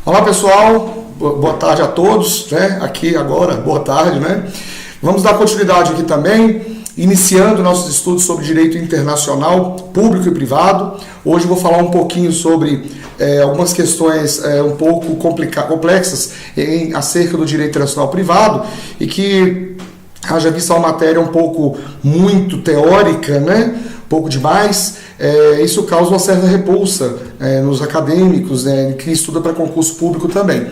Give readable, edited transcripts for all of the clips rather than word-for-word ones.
Olá pessoal, boa tarde a todos, né? Aqui agora, boa tarde, né? Vamos dar continuidade aqui também, iniciando nossos estudos sobre direito internacional, público e privado. Hoje eu vou falar um pouquinho sobre algumas questões um pouco complexas acerca do direito internacional privado e que haja visto uma matéria um pouco muito teórica, né? Um pouco demais. Isso causa uma certa repulsa nos acadêmicos, né, que estuda para concurso público também,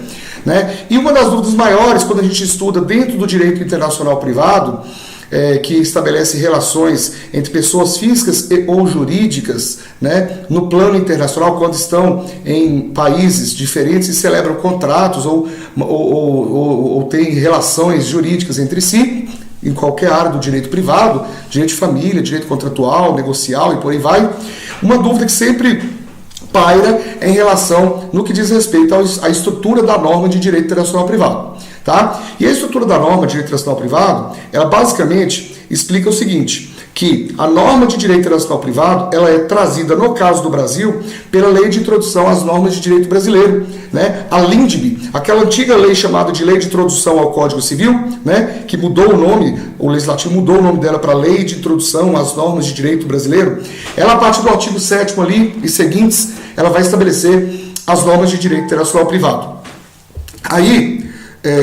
né? E uma das dúvidas maiores quando a gente estuda dentro do direito internacional privado, que estabelece relações entre pessoas físicas ou jurídicas, né, no plano internacional, quando estão em países diferentes e celebram contratos ou têm relações jurídicas entre si, em qualquer área do direito privado, direito de família, direito contratual, negocial e por aí vai. Uma dúvida que sempre paira é em relação no que diz respeito à estrutura da norma de direito internacional privado. Tá? E a estrutura da norma de direito internacional privado, ela basicamente explica o seguinte, que a norma de direito internacional privado, ela é trazida, no caso do Brasil, pela Lei de Introdução às Normas de Direito Brasileiro, né? A LINDB, aquela antiga lei chamada de Lei de Introdução ao Código Civil, né? Que mudou o nome, o Legislativo mudou o nome dela para Lei de Introdução às Normas de Direito Brasileiro. Ela, a partir do artigo 7º ali e seguintes, ela vai estabelecer as normas de direito internacional privado. Aí,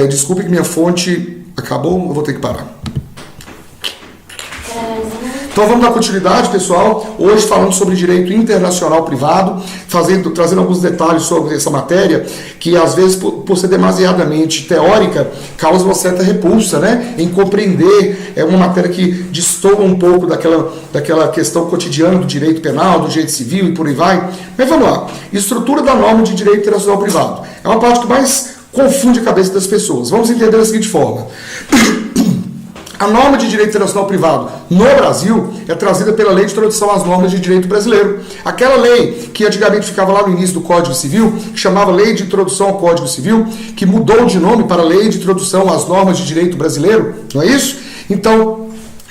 desculpe que minha fonte acabou, eu vou ter que parar. Então vamos dar continuidade, pessoal, hoje falando sobre direito internacional privado, trazendo alguns detalhes sobre essa matéria, que às vezes, por ser demasiadamente teórica, causa uma certa repulsa, né, em compreender, uma matéria que destoa um pouco daquela questão cotidiana do direito penal, do direito civil e por aí vai. Mas vamos lá, estrutura da norma de direito internacional privado, é uma parte que mais confunde a cabeça das pessoas. Vamos entender da seguinte forma. A norma de direito internacional privado no Brasil é trazida pela Lei de Introdução às Normas de Direito Brasileiro. Aquela lei que antigamente ficava lá no início do Código Civil, que chamava Lei de Introdução ao Código Civil, que mudou de nome para Lei de Introdução às Normas de Direito Brasileiro, não é isso? Então,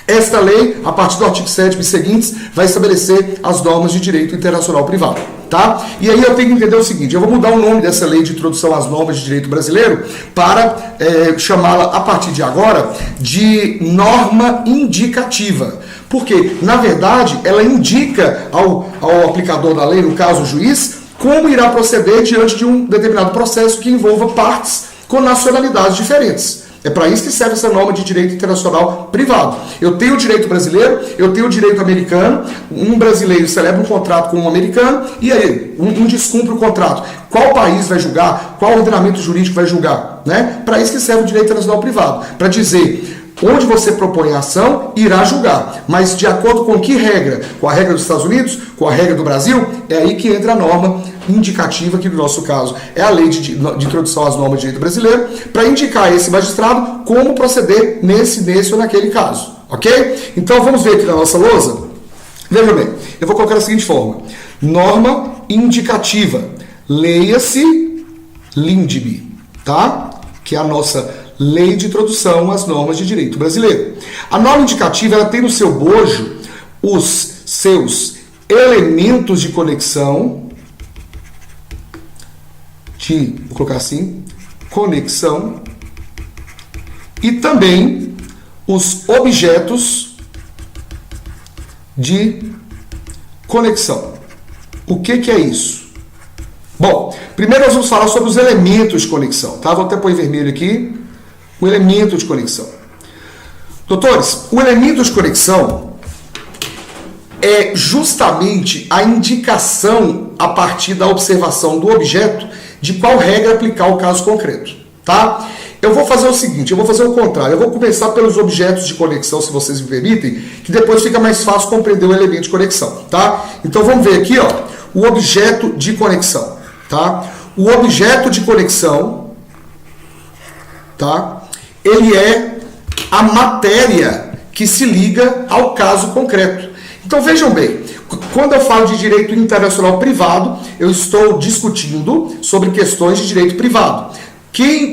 esta lei, a partir do artigo 7º e seguintes, vai estabelecer as normas de direito internacional privado. Tá? E aí eu tenho que entender o seguinte, eu vou mudar o nome dessa lei de introdução às normas de direito brasileiro para chamá-la, a partir de agora, de norma indicativa. Porque, na verdade, ela indica ao aplicador da lei, no caso o juiz, como irá proceder diante de um determinado processo que envolva partes com nacionalidades diferentes. É para isso que serve essa norma de direito internacional privado. Eu tenho o direito brasileiro, eu tenho o direito americano, um brasileiro celebra um contrato com um americano, e aí, um descumpre o contrato. Qual país vai julgar? Qual ordenamento jurídico vai julgar? Né? Para isso que serve o direito internacional privado. Para dizer onde você propõe a ação, irá julgar. Mas de acordo com que regra? Com a regra dos Estados Unidos? Com a regra do Brasil? É aí que entra a norma indicativa, que no nosso caso é a lei de introdução às normas de direito brasileiro, para indicar a esse magistrado como proceder nesse ou naquele caso. Ok? Então vamos ver aqui na nossa lousa. Veja bem, eu vou colocar da seguinte forma. Norma indicativa. Leia-se LINDB, tá? Que é a nossa Lei de Introdução às Normas de Direito Brasileiro. A norma indicativa, ela tem no seu bojo os seus elementos de conexão, vou colocar assim, conexão, e também os objetos de conexão. O que é isso? Bom, primeiro nós vamos falar sobre os elementos de conexão, tá? Vou até pôr em vermelho aqui, o elemento de conexão. Doutores, o elemento de conexão é justamente a indicação a partir da observação do objeto de qual regra aplicar o caso concreto, tá? Eu vou fazer o seguinte, eu vou fazer o contrário, eu vou começar pelos objetos de conexão, se vocês me permitem, que depois fica mais fácil compreender o elemento de conexão, tá? Então vamos ver aqui, ó, o objeto de conexão, tá? O objeto de conexão, tá? Ele é a matéria que se liga ao caso concreto. Então vejam bem, quando eu falo de direito internacional privado, eu estou discutindo sobre questões de direito privado.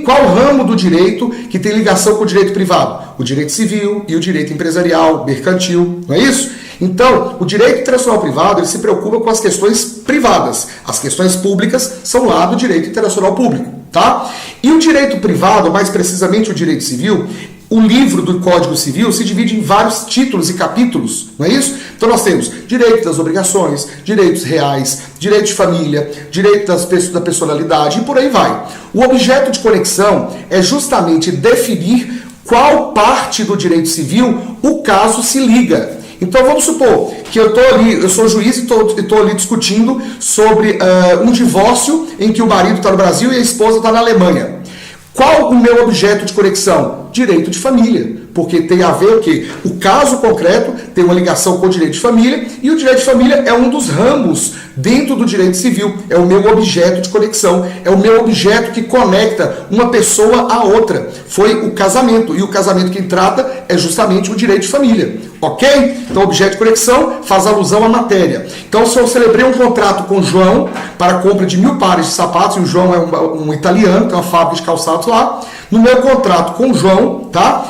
Qual ramo do direito que tem ligação com o direito privado? O direito civil e o direito empresarial, mercantil, não é isso? Então, o direito internacional privado ele se preocupa com as questões privadas. As questões públicas são lá do direito internacional público, tá? E o direito privado, mais precisamente o direito civil, o livro do Código Civil se divide em vários títulos e capítulos, não é isso? Então nós temos direito das obrigações, direitos reais, direito de família, direito da personalidade e por aí vai. O objeto de conexão é justamente definir qual parte do direito civil o caso se liga. Então vamos supor que eu sou juiz e estou ali discutindo sobre um divórcio em que o marido está no Brasil e a esposa está na Alemanha. Qual o meu objeto de conexão? Direito de família, porque tem a ver o quê? O caso concreto tem uma ligação com o direito de família e o direito de família é um dos ramos dentro do direito civil, é o meu objeto de conexão, é o meu objeto que conecta uma pessoa a outra. Foi o casamento, e o casamento quem trata é justamente o direito de família, ok? Então o objeto de conexão faz alusão à matéria. Então se eu celebrei um contrato com o João para a compra de 1000 pares de sapatos, e o João é um italiano, tem uma fábrica de calçados lá, no meu contrato com o João, tá?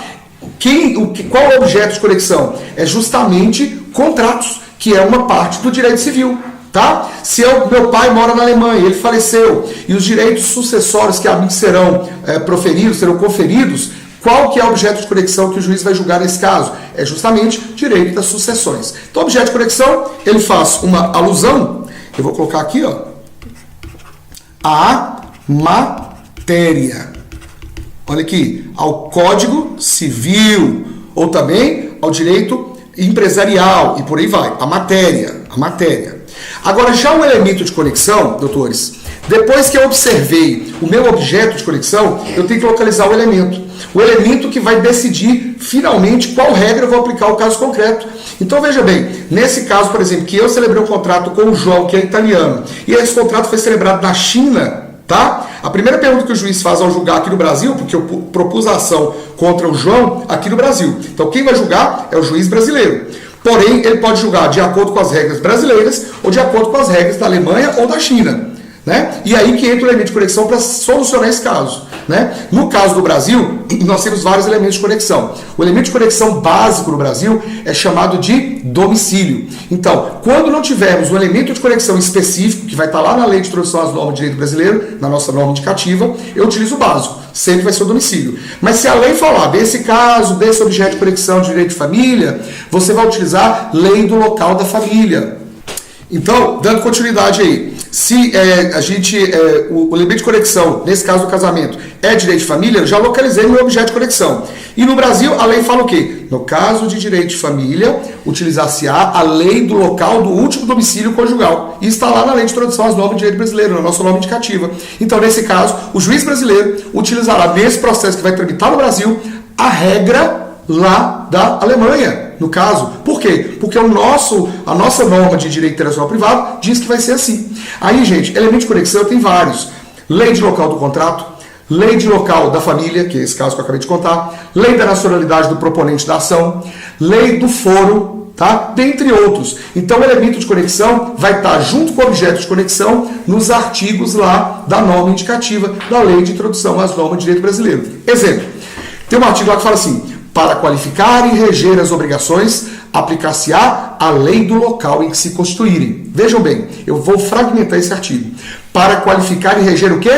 Qual é o objeto de conexão? É justamente contratos, que é uma parte do direito civil, tá? Se meu pai mora na Alemanha, ele faleceu, e os direitos sucessórios que a mim serão serão conferidos, qual que é o objeto de conexão que o juiz vai julgar nesse caso? É justamente direito das sucessões. Então, o objeto de conexão, ele faz uma alusão, eu vou colocar aqui, ó, a matéria. Olha aqui, ao Código Civil, ou também ao direito empresarial, e por aí vai, a matéria. Agora, já o elemento de conexão, doutores, depois que eu observei o meu objeto de conexão, eu tenho que localizar o elemento que vai decidir finalmente qual regra eu vou aplicar ao caso concreto. Então veja bem, nesse caso, por exemplo, que eu celebrei um contrato com o João, que é italiano, e esse contrato foi celebrado na China, tá? A primeira pergunta que o juiz faz ao julgar aqui no Brasil, porque eu propus a ação contra o João aqui no Brasil. Então quem vai julgar é o juiz brasileiro. Porém, ele pode julgar de acordo com as regras brasileiras ou de acordo com as regras da Alemanha ou da China, né? E aí que entra o elemento de conexão para solucionar esse caso, né? No caso do Brasil, nós temos vários elementos de conexão. O elemento de conexão básico no Brasil é chamado de domicílio. Então, quando não tivermos um elemento de conexão específico, que vai estar lá na Lei de Introdução às Normas de Direito Brasileiro, na nossa norma indicativa, eu utilizo o básico. Sempre vai ser o domicílio. Mas se a lei falar desse caso, desse objeto de conexão de direito de família, você vai utilizar lei do local da família. Então, dando continuidade aí, se o elemento de conexão, nesse caso do casamento, é direito de família, eu já localizei meu objeto de conexão. E no Brasil, a lei fala o quê? No caso de direito de família, utilizar-se-á a lei do local do último domicílio conjugal. E está lá na Lei de Introdução às Normas de Direito Brasileiro, na nossa norma indicativa. Então, nesse caso, o juiz brasileiro utilizará, nesse processo que vai tramitar no Brasil, a regra lá da Alemanha, no caso. Por quê? Porque a nossa norma de direito internacional privado diz que vai ser assim. Aí, gente, elemento de conexão tem vários. Lei de local do contrato, lei de local da família, que é esse caso que eu acabei de contar, lei da nacionalidade do proponente da ação, lei do foro, tá? Dentre outros. Então, o elemento de conexão vai estar junto com o objeto de conexão nos artigos lá da norma indicativa da Lei de Introdução às Normas de Direito Brasileiro. Exemplo, tem um artigo lá que fala assim: para qualificar e reger as obrigações, aplicar-se-á a lei do local em que se constituírem. Vejam bem, eu vou fragmentar esse artigo. Para qualificar e reger o quê?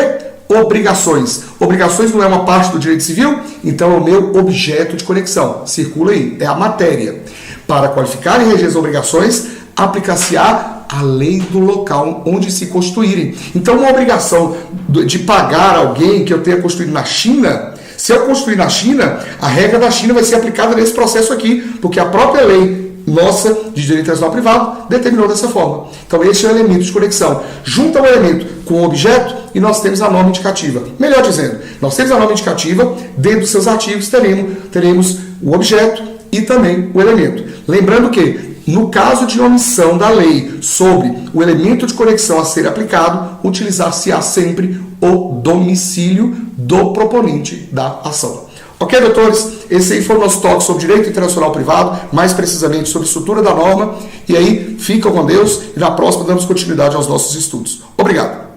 Obrigações. Obrigações não é uma parte do direito civil? Então é o meu objeto de conexão. Circula aí, é a matéria. Para qualificar e reger as obrigações, aplicar-se-á a lei do local onde se constituírem. Então uma obrigação de pagar alguém que eu tenha constituído na China, se eu construir na China, a regra da China vai ser aplicada nesse processo aqui, porque a própria lei nossa de direito internacional privado determinou dessa forma. Então esse é o elemento de conexão. Junta o elemento com o objeto e nós temos a norma indicativa. Melhor dizendo, nós temos a norma indicativa, dentro dos seus artigos teremos o objeto e também o elemento. Lembrando que, no caso de omissão da lei sobre o elemento de conexão a ser aplicado, utilizar-se-á sempre o domicílio do proponente da ação. Ok, doutores? Esse aí foi o nosso toque sobre direito internacional privado, mais precisamente sobre estrutura da norma. E aí, fica com Deus e na próxima damos continuidade aos nossos estudos. Obrigado.